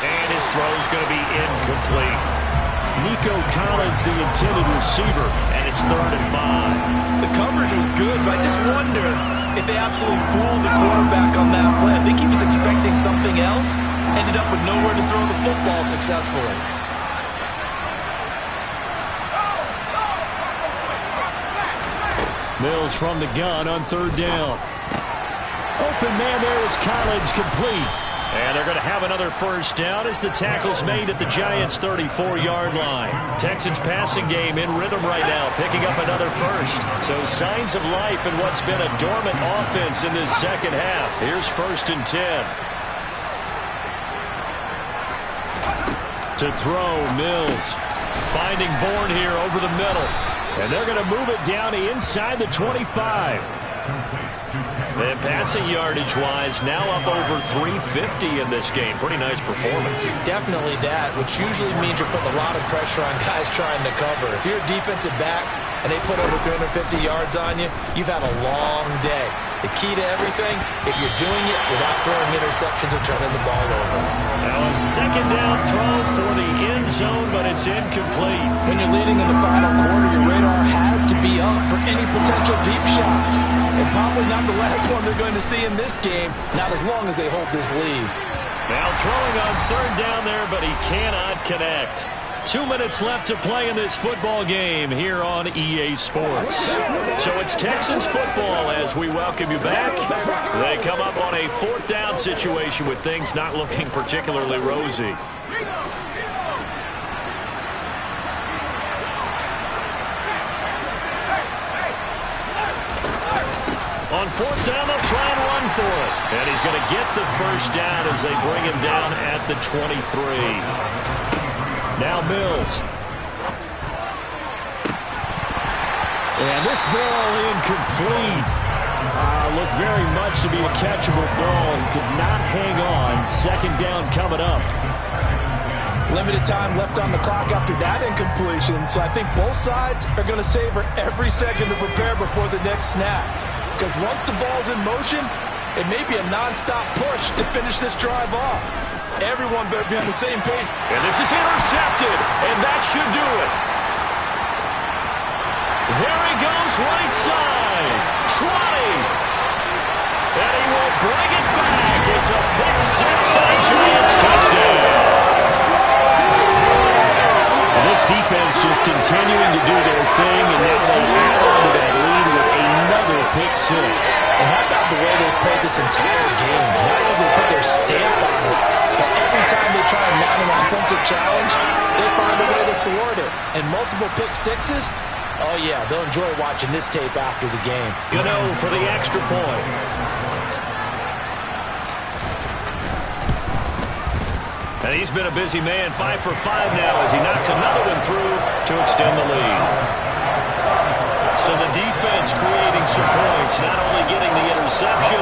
And his throw's going to be incomplete. Nico Collins, the intended receiver, and it's 3rd and 5. The coverage was good, but I just wonder if they absolutely fooled the quarterback on that play. I think he was expecting something else. Ended up with nowhere to throw the football successfully. Mills from the gun on 3rd down. Open man there is Collins, complete. And they're going to have another first down as the tackle's made at the Giants' 34-yard line. Texans passing game in rhythm right now, picking up another first. So signs of life in what's been a dormant offense in this second half. Here's 1st and 10. To throw, Mills. Finding Bourne here over the middle. And they're going to move it down to inside the 25. And passing yardage-wise, now up over 350 in this game. Pretty nice performance. Definitely that, which usually means you're putting a lot of pressure on guys trying to cover. If you're a defensive back and they put over 350 yards on you, you've had a long day. The key to everything, if you're doing it without throwing interceptions or turning the ball over. Now a second down throw for the end zone, but it's incomplete. When you're leading in the final quarter, your radar has to be up for any potential deep shots. And probably not the last one they're going to see in this game, not as long as they hold this lead. Now throwing on 3rd down there, but he cannot connect. 2 minutes left to play in this football game here on EA Sports. So it's Texans football as we welcome you back. They come up on a 4th down situation with things not looking particularly rosy. On 4th down, they'll try and run for it. And he's going to get the first down as they bring him down at the 23. Now Mills. And this ball incomplete. Looked very much to be a catchable ball. Could not hang on. 2nd down coming up. Limited time left on the clock after that incompletion. So I think both sides are going to savor every second to prepare before the next snap. Because once the ball's in motion, it may be a non-stop push to finish this drive off. Everyone better be on the same page. And this is intercepted, and that should do it. There he goes, right side. Trotting. And he will bring it back. It's a pick 6 and a Giants touchdown. And this defense just continuing to do their thing, and now they add on to that lead with another pick 6. And how about the way they played this entire game? Not only they put their stamp on it, but every time they try and mount an offensive challenge, they find a way to thwart it. And multiple pick 6s, oh yeah, they'll enjoy watching this tape after the game. Gano for the extra point. And he's been a busy man, 5 for 5 now as he knocks another one through to extend the lead. So the defense creating some points, not only getting the interception,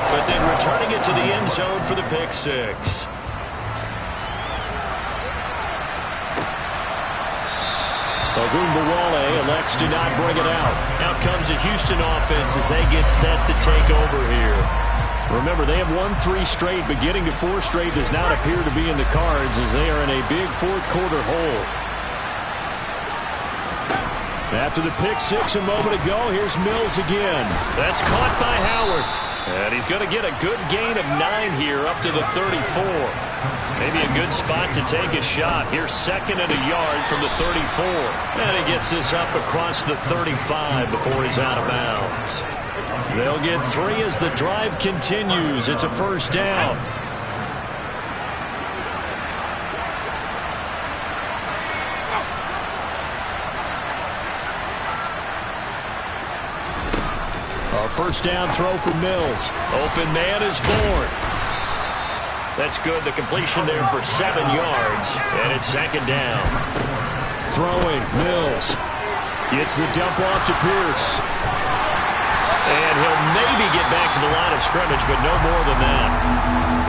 but then returning it to the end zone for the pick 6. Ogunbowale elects to not bring it out. Out comes the Houston offense as they get set to take over here. Remember, they have won 3 straight, but getting to 4 straight does not appear to be in the cards as they are in a big 4th quarter hole. After the pick 6 a moment ago, here's Mills again. That's caught by Howard. And he's going to get a good gain of 9 here up to the 34. Maybe a good spot to take a shot. Here's 2nd and a yard from the 34. And he gets this up across the 35 before he's out of bounds. They'll get 3 as the drive continues. It's a first down. A first down throw for Mills. Open man is born. That's good. The completion there for 7 yards. And it's 2nd down. Throwing, Mills. Gets the dump off to Pierce. And he'll maybe get back to the line of scrimmage, but no more than that.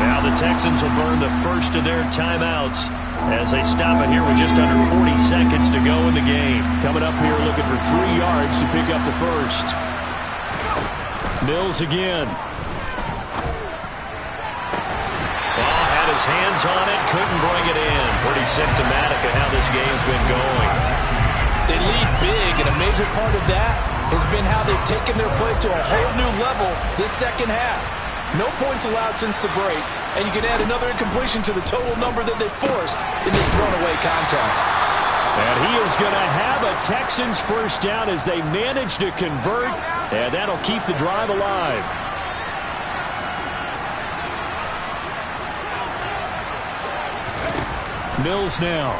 Now the Texans will burn the first of their timeouts as they stop it here with just under 40 seconds to go in the game. Coming up here looking for 3 yards to pick up the first. Mills again. Oh, had his hands on it, couldn't bring it in. Pretty symptomatic of how this game's been going. They lead big, and a major part of that has been how they've taken their play to a whole new level this second half. No points allowed since the break, and you can add another incompletion to the total number that they forced in this runaway contest. And he is going to have a Texans first down as they manage to convert, and that'll keep the drive alive. Mills now.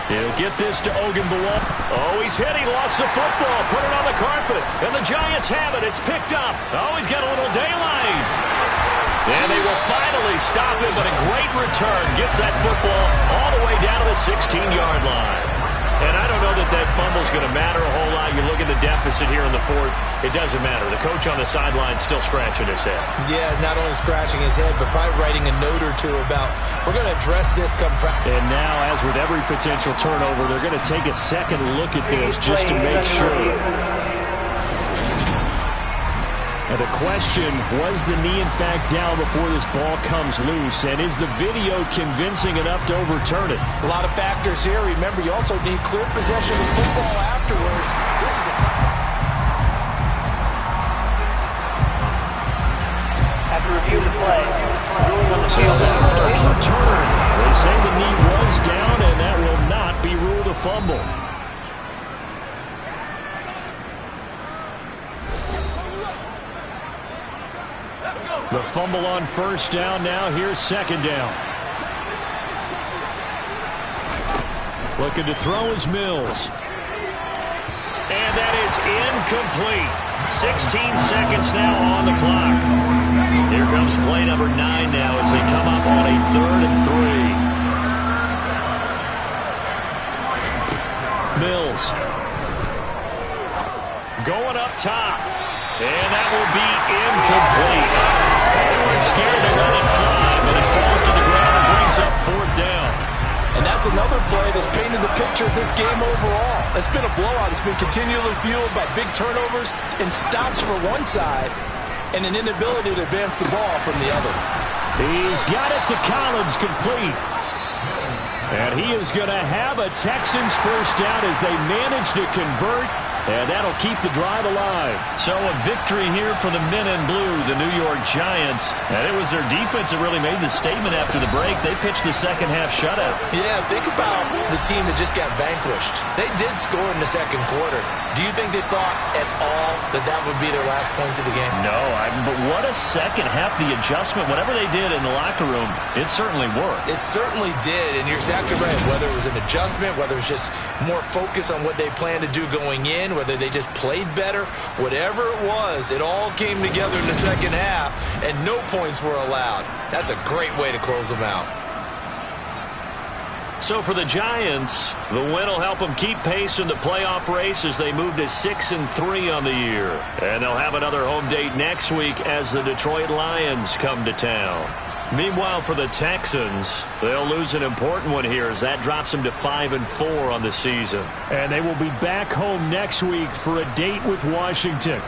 He'll get this to Ogunbowale. Oh, he's hit. He lost the football. Put it on the carpet. And the Giants have it. It's picked up. Oh, he's got a little daylight. And they will finally stop him, but a great return. Gets that football all the way down to the 16-yard line. And I don't know that that fumble's going to matter a whole lot. You look at the deficit here in the 4th. It doesn't matter. The coach on the sideline still scratching his head. Yeah, not only scratching his head, but probably writing a note or two about, we're going to address this come practice. And now, as with every potential turnover, they're going to take a second look at this just to make sure. And the question, was the knee in fact down before this ball comes loose? And is the video convincing enough to overturn it? A lot of factors here. Remember, you also need clear possession of football afterwards. This is a tough. After review of the play, ruling on the So field. that return. They say the knee was fumble. The fumble on first down now. Here's second down. Looking to throw is Mills. And that is incomplete. 16 seconds now on the clock. Here comes play number 9 now as they come up on a 3rd and 3. Mills. Going up top. And that will be incomplete. They weren't scared to let it fly, but it falls to the ground and brings up 4th down. And that's another play that's painted the picture of this game overall. It's been a blowout. It's been continually fueled by big turnovers and stops for one side and an inability to advance the ball from the other. He's got it to Collins, complete. And he is going to have a Texans first down as they manage to convert. And that'll keep the drive alive. So a victory here for the men in blue, the New York Giants. And it was their defense that really made the statement after the break. They pitched the second half shutout. Yeah, think about the team that just got vanquished. They did score in the second quarter. Do you think they thought at all that that would be their last points of the game? No, but what a second half. The adjustment, whatever they did in the locker room, it certainly worked. It certainly did, and you're exactly right. Whether it was an adjustment, whether it was just more focus on what they planned to do going in, whether they just played better, whatever it was, it all came together in the second half, and no points were allowed. That's a great way to close them out. So for the Giants, the win will help them keep pace in the playoff race as they move to 6-3 on the year. And they'll have another home date next week as the Detroit Lions come to town. Meanwhile, for the Texans, they'll lose an important one here as that drops them to 5-4 on the season. And they will be back home next week for a date with Washington.